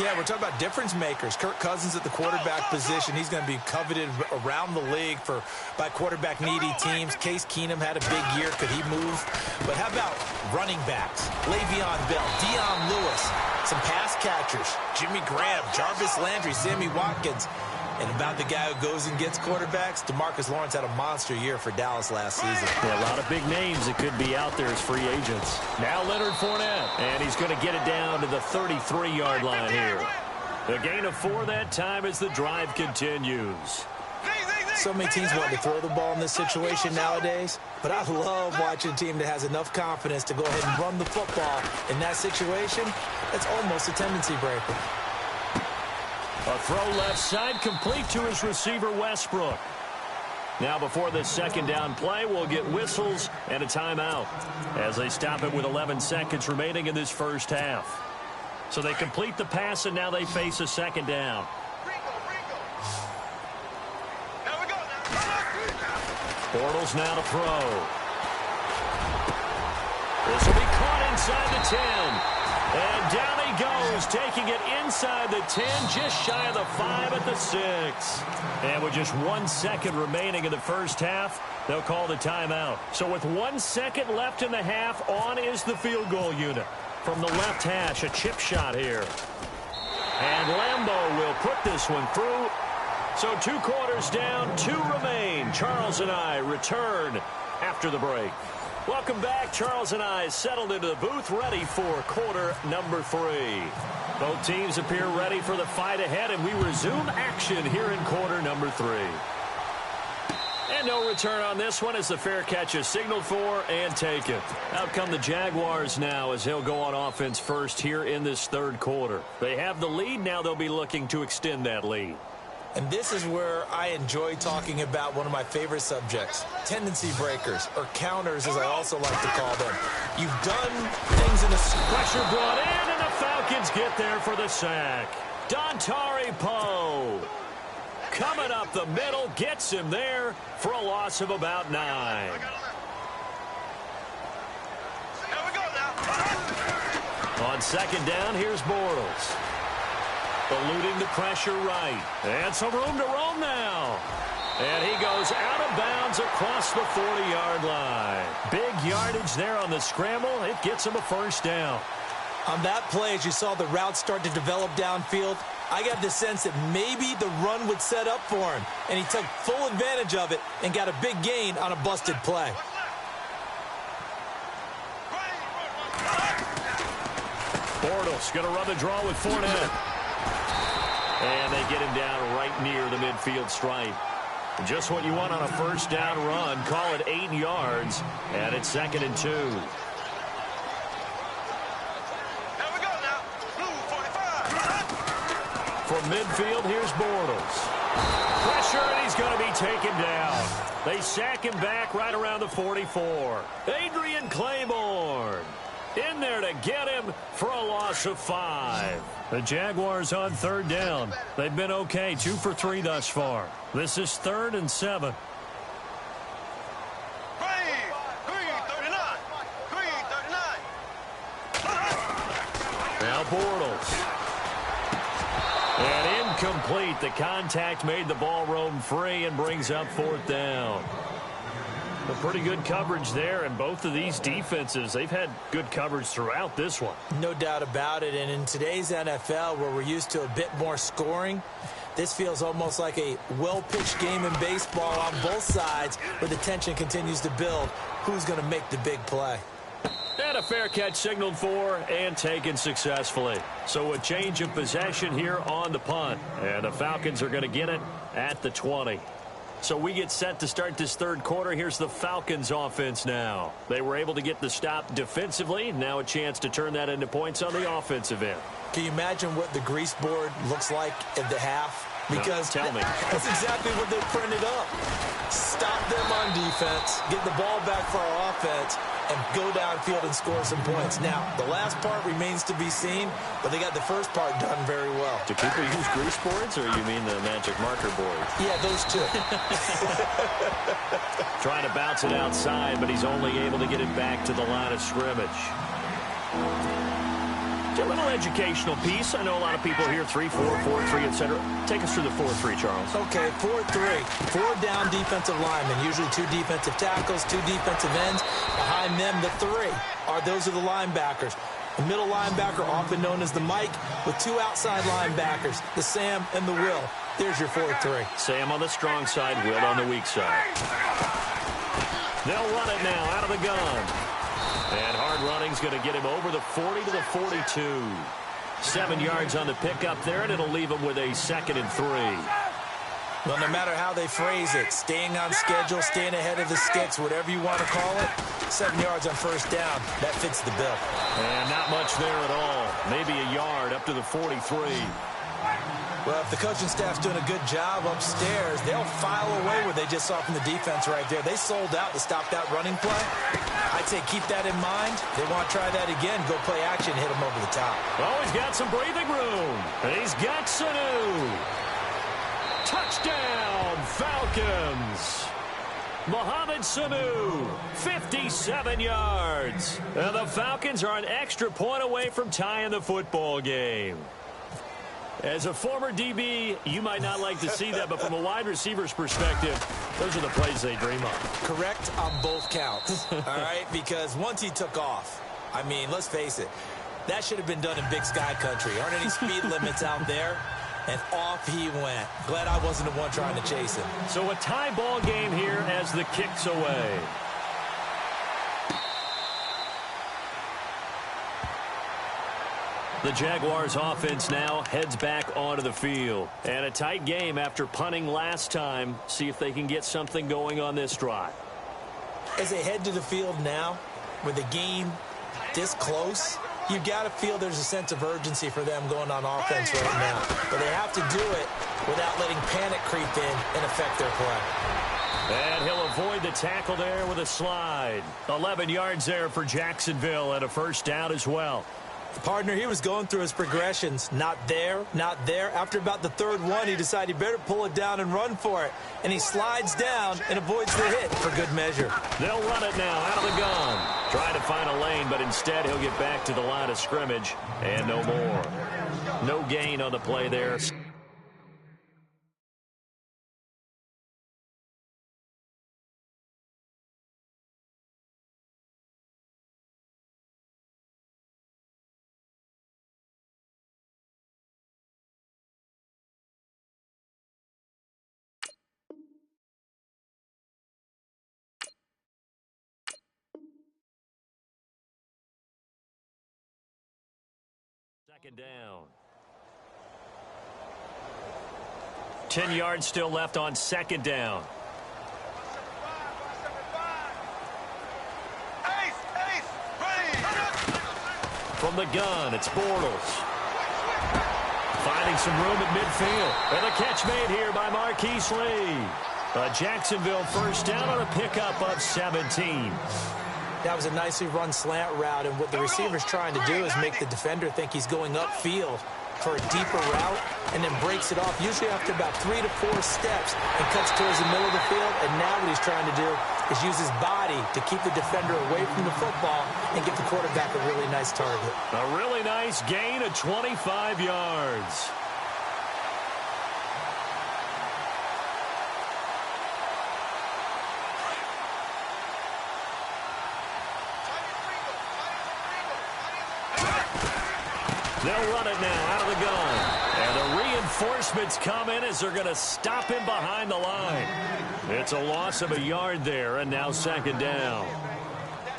Yeah, we're talking about difference makers. Kirk Cousins at the quarterback position. He's going to be coveted around the league by quarterback-needy teams. Case Keenum had a big year. Could he move? But how about running backs? Le'Veon Bell, Dion Lewis, some pass catchers, Jimmy Graham, Jarvis Landry, Sammy Watkins. And about the guy who goes and gets quarterbacks, DeMarcus Lawrence had a monster year for Dallas last season. Yeah, a lot of big names that could be out there as free agents. Now Leonard Fournette, and he's going to get it down to the 33-yard line here. A gain of 4 that time as the drive continues. So many teams want to throw the ball in this situation nowadays, but I love watching a team that has enough confidence to go ahead and run the football in that situation. That's almost a tendency breaker. A throw left side, complete to his receiver, Westbrook. Now before this second down play, we'll get whistles and a timeout as they stop it with 11 seconds remaining in this first half. So they complete the pass, and now they face a second down. Bortles now to throw. This will be caught inside the 10. And down he goes, taking it inside the 10, just shy of the 5 at the 6. And with just 1 second remaining in the first half, they'll call the timeout. So with 1 second left in the half, on is the field goal unit. From the left hash, a chip shot here. And Lambeau will put this one through. So 2 quarters down, 2 remain. Charles and I return after the break. Welcome back. Charles and I settled into the booth, ready for quarter number 3. Both teams appear ready for the fight ahead, and we resume action here in quarter number 3. And no return on this one as the fair catch is signaled for and taken. Out come the Jaguars now as they'll go on offense first here in this third quarter. They have the lead. Now they'll be looking to extend that lead. And this is where I enjoy talking about one of my favorite subjects, tendency breakers, or counters as I also like to call them. You've done things in a... Pressure brought in, and the Falcons get there for the sack. Dontari Poe coming up the middle, gets him there for a loss of about 9. On second down, here's Bortles. Eluding the pressure right. And some room to roam now. And he goes out of bounds across the 40-yard line. Big yardage there on the scramble. It gets him a first down. On that play, as you saw the route start to develop downfield, I got the sense that maybe the run would set up for him. And he took full advantage of it and got a big gain on a busted play. Bortles going to run the draw with Fournette. And they get him down right near the midfield stripe. Just what you want on a first down run. Call it 8 yards, and it's 2nd and 2. From midfield, here's Bortles. Pressure, and he's going to be taken down. They sack him back right around the 44. Adrian Claiborne in there to get him for a loss of 5. The Jaguars on third down. They've been okay, 2 for 3 thus far. This is 3rd and 7. Now Bortles. And incomplete. The contact made the ball roam free and brings up 4th down. A pretty good coverage there, and both of these defenses, they've had good coverage throughout this one. No doubt about it, and in today's NFL, where we're used to a bit more scoring, this feels almost like a well-pitched game in baseball on both sides, where the tension continues to build. Who's going to make the big play? And a fair catch signaled for and taken successfully. So a change of possession here on the punt, and the Falcons are going to get it at the 20. So we get set to start this third quarter. Here's the Falcons offense now. They were able to get the stop defensively. Now a chance to turn that into points on the offensive end. Can you imagine what the grease board looks like at the half? Because no, tell me. That's exactly what they printed up. Stop them on defense, get the ball back for our offense, and go downfield and score some points. Now, the last part remains to be seen, but they got the first part done very well. Do people use grease boards, or you mean the magic marker board? Yeah, those two. Trying to bounce it outside, but he's only able to get it back to the line of scrimmage. A little educational piece. I know a lot of people here, 3-4, 4-3, etc. Take us through the 4-3, Charles. Okay, 4-3. 4 down defensive linemen, usually 2 defensive tackles, 2 defensive ends. Behind them, the 3 those are the linebackers. The middle linebacker, often known as the Mike, with 2 outside linebackers, the Sam and the Will. There's your 4-3. Sam on the strong side, Will on the weak side. They'll run it now out of the gun. And hard running's going to get him over the 40 to the 42. 7 yards on the pickup there, and it'll leave him with a 2nd and 3. Well, no matter how they phrase it, staying on schedule, staying ahead of the sticks, whatever you want to call it, 7 yards on first down, that fits the bill. And not much there at all. Maybe a yard up to the 43. Well, if the coaching staff's doing a good job upstairs, they'll file away what they just saw from the defense right there. They sold out to stop that running play. I'd say keep that in mind. They want to try that again, go play action, hit them over the top. Oh, he's got some breathing room. And he's got Sanu. Touchdown, Falcons. Mohamed Sanu, 57 yards. And the Falcons are an extra point away from tying the football game. As a former DB, you might not like to see that, but from a wide receiver's perspective, those are the plays they dream of. Correct on both counts, all right? Because once he took off, I mean, let's face it, that should have been done in Big Sky Country. Aren't any speed limits out there? And off he went. Glad I wasn't the one trying to chase him. So a tie ball game here as the kick's away. The Jaguars offense now heads back onto the field. And a tight game after punting last time. See if they can get something going on this drive. As they head to the field now, with the game this close, you've got to feel there's a sense of urgency for them going on offense right now. But they have to do it without letting panic creep in and affect their play. And he'll avoid the tackle there with a slide. 11 yards there for Jacksonville and a first down as well. Partner, he was going through his progressions. Not there, not there. After about the third one, he decided he better pull it down and run for it. And he slides down and avoids the hit for good measure. They'll run it now out of the gun. Trying to find a lane, but instead he'll get back to the line of scrimmage. And no more. No gain on the play there. Second down. 10 yards still left on second down. From the gun, it's Bortles. Finding some room at midfield. And a catch made here by Marquise Lee. A Jacksonville first down on a pickup of 17. That was a nicely run slant route, and what the receiver's trying to do is make the defender think he's going upfield for a deeper route and then breaks it off, usually after about 3 to 4 steps, and cuts towards the middle of the field. And now what he's trying to do is use his body to keep the defender away from the football and give the quarterback a really nice target. A really nice gain of 25 yards. They'll run it now out of the gun. And the reinforcements come in as they're going to stop him behind the line. It's a loss of a yard there, and now second down.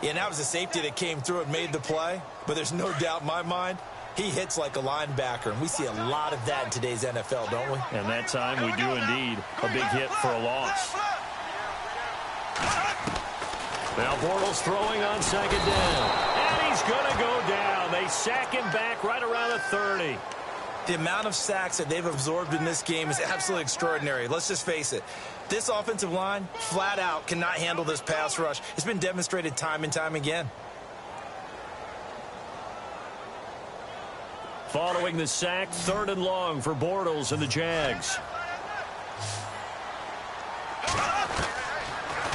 Yeah, that was a safety that came through and made the play. But there's no doubt in my mind, he hits like a linebacker. And we see a lot of that in today's NFL, don't we? And that time we do indeed. A big hit for a loss. Now Bortles throwing on second down. And he's going to go down. They sack him back right around the 30. The amount of sacks that they've absorbed in this game is absolutely extraordinary. Let's just face it. This offensive line, flat out, cannot handle this pass rush. It's been demonstrated time and time again. Following the sack, 3rd and long for Bortles and the Jags.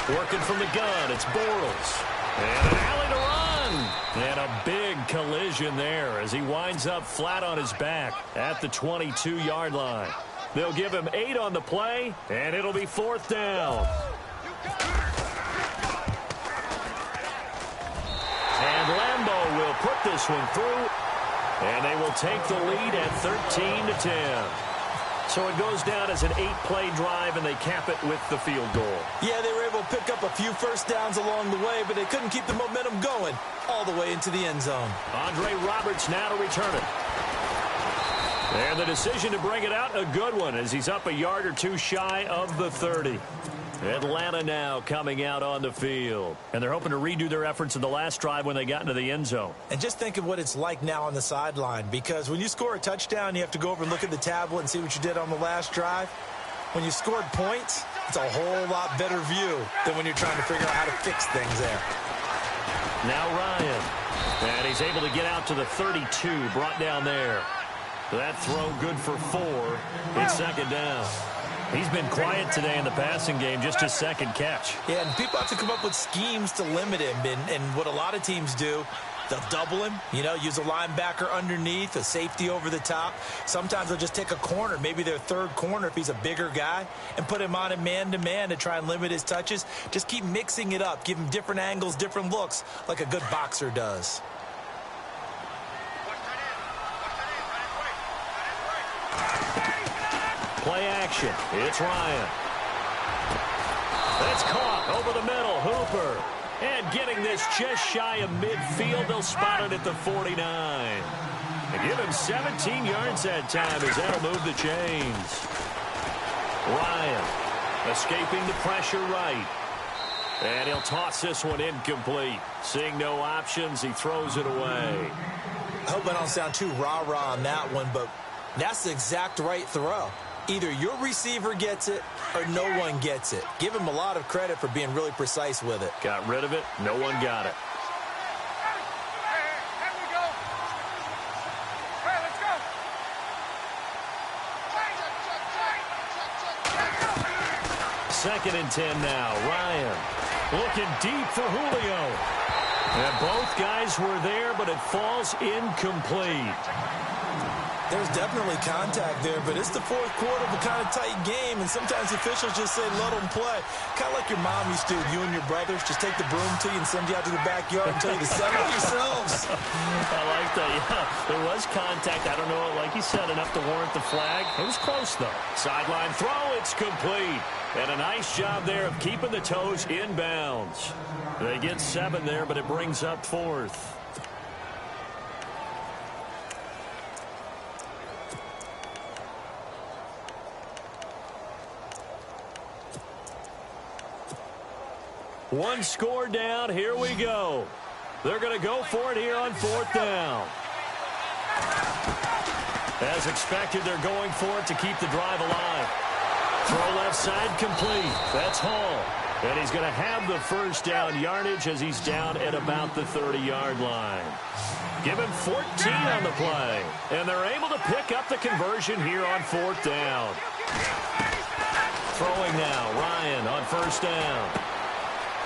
Working from the gun, it's Bortles. And an alley to run. And a big collision there as he winds up flat on his back at the 22-yard line. They'll give him 8 on the play, and it'll be 4th down. And Lambeau will put this one through, and they will take the lead at 13-10. So it goes down as an 8-play drive, and they cap it with the field goal. Yeah, they were able to pick up a few first downs along the way, but they couldn't keep the momentum going all the way into the end zone. Andre Roberts now to return it. And the decision to bring it out, a good one, as he's up a yard or two shy of the 30. Atlanta now coming out on the field. And they're hoping to redo their efforts in the last drive when they got into the end zone. And just think of what it's like now on the sideline, because when you score a touchdown, you have to go over and look at the tablet and see what you did on the last drive. When you scored points, it's a whole lot better view than when you're trying to figure out how to fix things there. Now Ryan. And he's able to get out to the 32, brought down there. That throw good for 4. It's second down. He's been quiet today in the passing game, just his second catch. Yeah, and people have to come up with schemes to limit him. And what a lot of teams do, they'll double him, use a linebacker underneath, a safety over the top. Sometimes they'll just take a corner, maybe their third corner if he's a bigger guy, and put him on him man-to-man to try and limit his touches. Just keep mixing it up, give him different angles, different looks, like a good boxer does. Play action. It's Ryan. It's caught over the middle. Hooper. And getting this just shy of midfield. They'll spot it at the 49. And give him 17 yards that time as that'll move the chains. Ryan escaping the pressure right. And he'll toss this one incomplete. Seeing no options, he throws it away. I hope I don't sound too rah-rah on that one, but that's the exact right throw. Either your receiver gets it or no one gets it. Give him a lot of credit for being really precise with it. Got rid of it. No one got it. Second and 10 now. Ryan looking deep for Julio. And both guys were there, but it falls incomplete. There's definitely contact there, but it's the fourth quarter of a kind of tight game, and sometimes officials just say, let them play. Kind of like your mom used to, you and your brothers, just take the broom to you and send you out to the backyard and tell you to settle yourselves. I like that, yeah. There was contact. I don't know, like you said, enough to warrant the flag. It was close, though. Sideline throw, it's complete. And a nice job there of keeping the toes inbounds. They get 7 there, but it brings up 4th. One score down. Here we go. They're going to go for it here on 4th down. As expected, they're going for it to keep the drive alive. Throw left side complete. That's Hall. And he's going to have the first down yardage as he's down at about the 30-yard line. Give him 14 on the play. And they're able to pick up the conversion here on 4th down. Throwing now. Ryan on first down.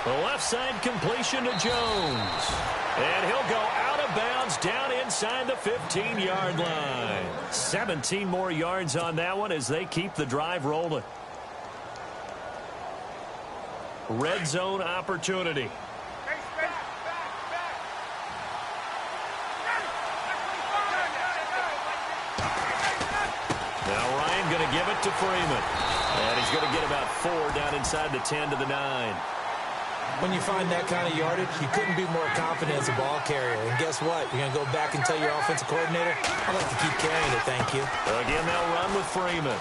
The left side completion to Jones. And he'll go out of bounds down inside the 15-yard line. 17 more yards on that one as they keep the drive rolling. Red zone opportunity. Now Ryan going to give it to Freeman. And he's going to get about 4 down inside the 10 to the 9. When you find that kind of yardage, you couldn't be more confident as a ball carrier. And guess what? You're going to go back and tell your offensive coordinator, I'd like to keep carrying it, thank you. Again, they'll run with Freeman.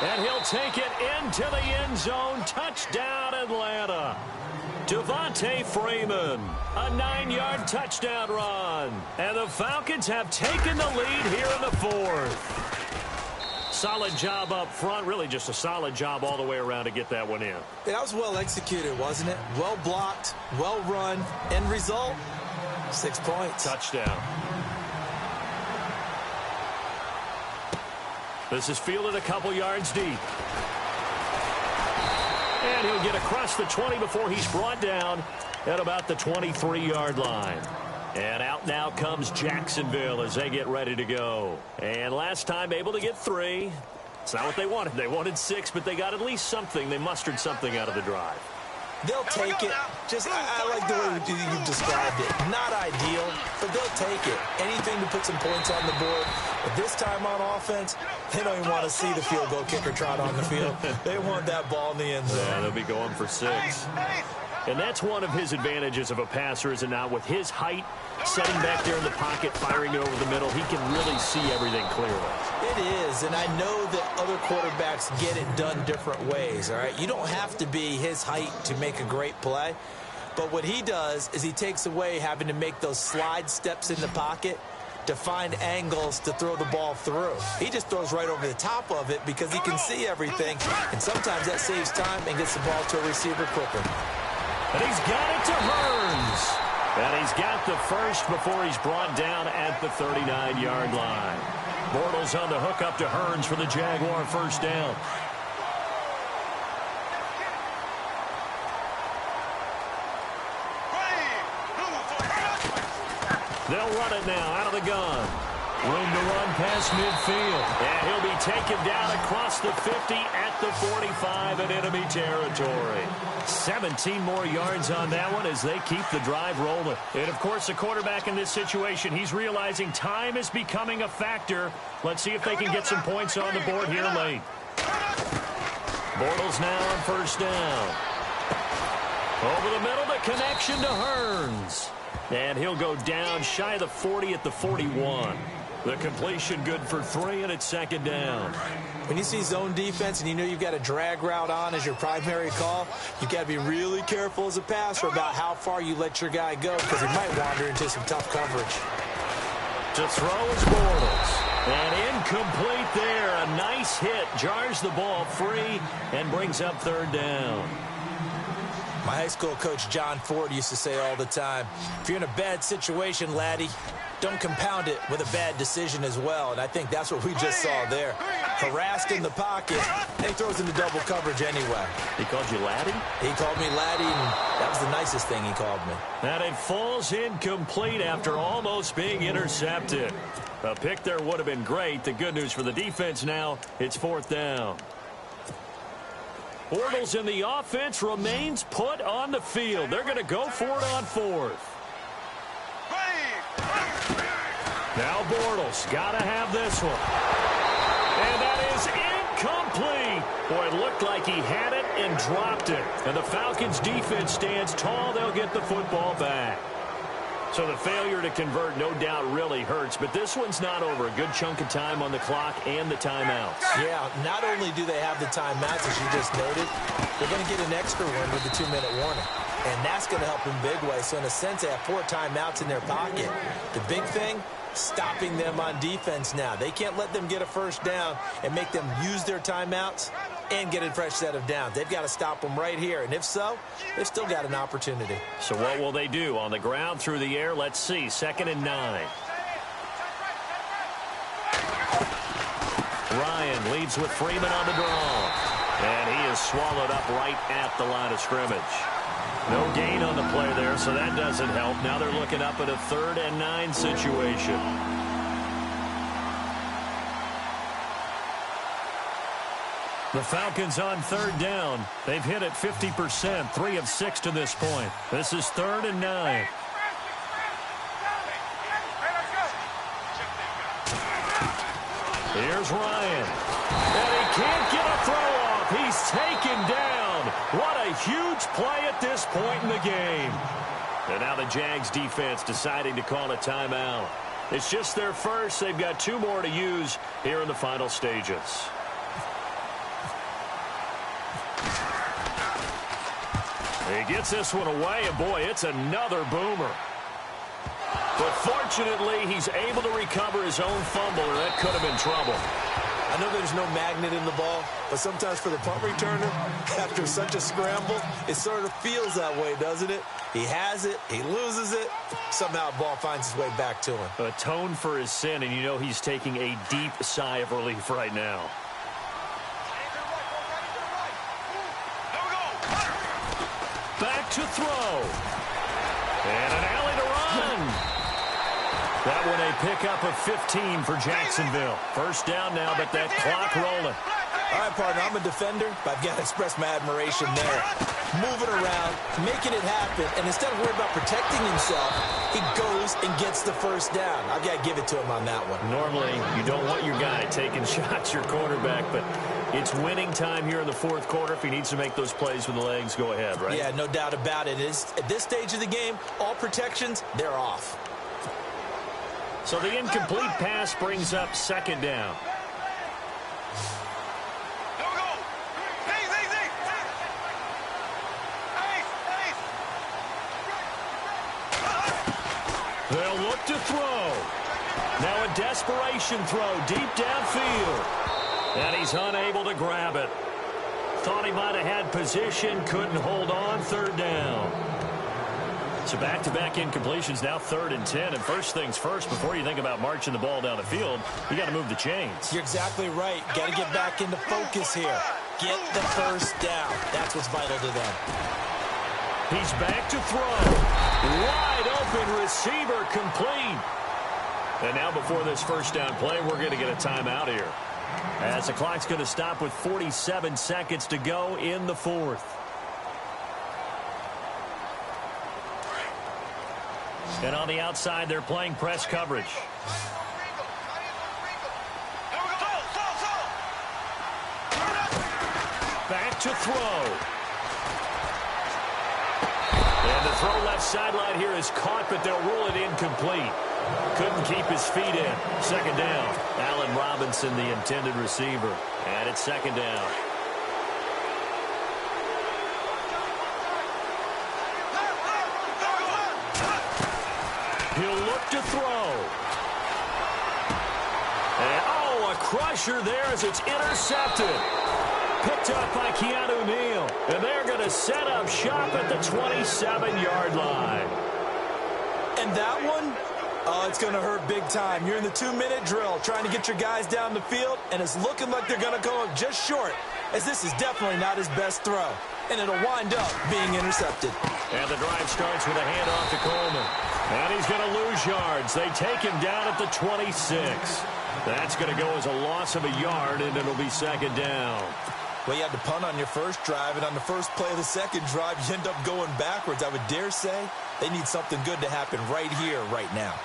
And he'll take it into the end zone. Touchdown, Atlanta. Devontae Freeman, a 9-yard touchdown run. And the Falcons have taken the lead here in the 4th. Solid job up front. Really just a solid job all the way around to get that one in. That was well executed, wasn't it? Well blocked, well run. End result, 6 points. Touchdown. This is fielded a couple yards deep. And he'll get across the 20 before he's brought down at about the 23-yard line. And out now comes Jacksonville as they get ready to go. And last time able to get 3. It's not what they wanted. They wanted 6, but they got at least something. They mustered something out of the drive. They'll take it. Just, I like the way you've described it. Not ideal, but they'll take it. Anything to put some points on the board. But this time on offense, they don't even want to see the field goal kicker trot on the field. They want that ball in the end zone. Yeah, they'll be going for 6. And that's one of his advantages of a passer, is it not? With his height, setting back there in the pocket, firing it over the middle, he can really see everything clearly. It is, and I know that other quarterbacks get it done different ways, all right? You don't have to be his height to make a great play, but what he does is he takes away having to make those slide steps in the pocket to find angles to throw the ball through. He just throws right over the top of it because he can see everything, and sometimes that saves time and gets the ball to a receiver quicker. And he's got it to Hearns. And he's got the first before he's brought down at the 39-yard line. Bortles on the hook up to Hearns for the Jaguar first down. They'll run it now out of the gun. Room to run past midfield. And he'll be taken down across the 50 at the 45 in enemy territory. 17 more yards on that one as they keep the drive rolling. And, of course, the quarterback in this situation, he's realizing time is becoming a factor. Let's see if they can get some points on the board here late. Bortles now on first down. Over the middle, the connection to Hearns. And he'll go down shy of the 40 at the 41. The completion good for 3, and it's second down. When you see zone defense and you know you've got a drag route on as your primary call, you've got to be really careful as a passer about how far you let your guy go because he might wander into some tough coverage. To throw is Bortles. And incomplete there. A nice hit. Jars the ball free and brings up third down. My high school coach, John Ford, used to say all the time, if you're in a bad situation, laddie, don't compound it with a bad decision as well. And I think that's what we just saw there. Harassed in the pocket, and he throws into double coverage anyway. He called you laddie? He called me laddie, and that was the nicest thing he called me. And it falls incomplete after almost being intercepted. A pick there would have been great. The good news for the defense now, it's fourth down. Bortles in the offense remains put on the field. They're going to go for it on fourth. Now Bortles got to have this one. And that is incomplete. Boy, it looked like he had it and dropped it. And the Falcons defense stands tall. They'll get the football back. So the failure to convert no doubt really hurts, but this one's not over. A good chunk of time on the clock and the timeouts. Yeah, not only do they have the timeouts, as you just noted, they're going to get an extra one with the 2-minute warning. And that's going to help in big way. So in a sense, they have 4 timeouts in their pocket. The big thing, stopping them on defense now. They can't let them get a first down and make them use their timeouts and get a fresh set of downs. They've got to stop them right here. And if so, they've still got an opportunity. So what will they do? On the ground, through the air? Let's see. 2nd and 9. Ryan leads with Freeman on the draw. And he is swallowed up right at the line of scrimmage. No gain on the play there, so that doesn't help. Now they're looking up at a 3rd and 9 situation. The Falcons on 3rd down. They've hit it 50%, 3 of 6 to this point. This is 3rd and 9. Here's Ryan. And he can't get a throw off. He's taken down. What a huge play at this point in the game. And now the Jags defense deciding to call a timeout. It's just their first. They've got 2 more to use here in the final stages. He gets this one away, and boy, it's another boomer. But fortunately, he's able to recover his own fumble, or that could have been trouble. I know there's no magnet in the ball, but sometimes for the punt returner, after such a scramble, it sort of feels that way, doesn't it? He has it, he loses it, somehow the ball finds its way back to him. Atone for his sin, and you know he's taking a deep sigh of relief right now. Back to throw. And an alley to run. That one a pickup of 15 for Jacksonville. First down now, but that clock rolling. All right, partner, I'm a defender, but I've got to express my admiration there. Moving around, making it happen, and instead of worrying about protecting himself, he goes and gets the first down. I've got to give it to him on that one. Normally, you don't want your guy taking shots, your quarterback, but it's winning time here in the fourth quarter. If he needs to make those plays with the legs, go ahead, right? Yeah, no doubt about it. At this stage of the game, all protections, they're off. So the incomplete pass brings up second down. They'll look to throw. Now a desperation throw deep downfield. And he's unable to grab it. Thought he might have had position, couldn't hold on, third down. So back-to-back incompletions, now 3rd and 10. And first things first, before you think about marching the ball down the field, you got to move the chains. You're exactly right. Got to get back into focus here. Get the first down. That's what's vital to them. He's back to throw. Wide open receiver complete. And now before this first down play, we're going to get a timeout here, as the clock's going to stop with 47 seconds to go in the fourth. And on the outside, they're playing press coverage. Back to throw. And the throw left sideline here is caught, but they'll rule it incomplete. Couldn't keep his feet in. Second down. Allen Robinson, the intended receiver. And it's second down. He'll look to throw. And, oh, a crusher there as it's intercepted. Picked up by Keanu Neal. And they're going to set up shop at the 27-yard line. And that one, oh, it's going to hurt big time. You're in the 2-minute drill trying to get your guys down the field, and it's looking like they're going to go up just short, as this is definitely not his best throw. And it'll wind up being intercepted. And the drive starts with a handoff to Coleman. And he's going to lose yards. They take him down at the 26. That's going to go as a loss of a yard, and it'll be second down. Well, you had to punt on your first drive, and on the first play of the second drive, you end up going backwards. I would dare say they need something good to happen right here, right now.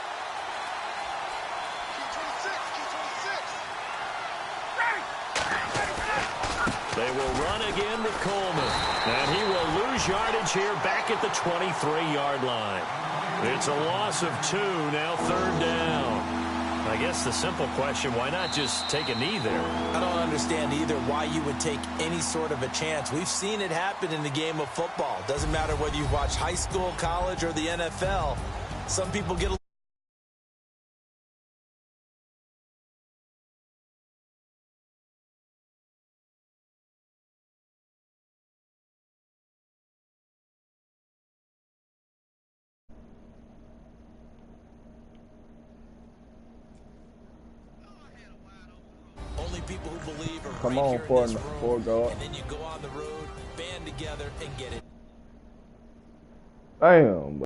They will run again with Coleman. And he will lose yardage here back at the 23-yard line. It's a loss of 2, now third down. I guess the simple question, why not just take a knee there? I don't understand either why you would take any sort of a chance. We've seen it happen in the game of football. Doesn't matter whether you watch high school, college, or the NFL. Some people get a people who believe are Come right on, here in partner, this room, before go up. and then you go on the road, band together, and get it. Damn.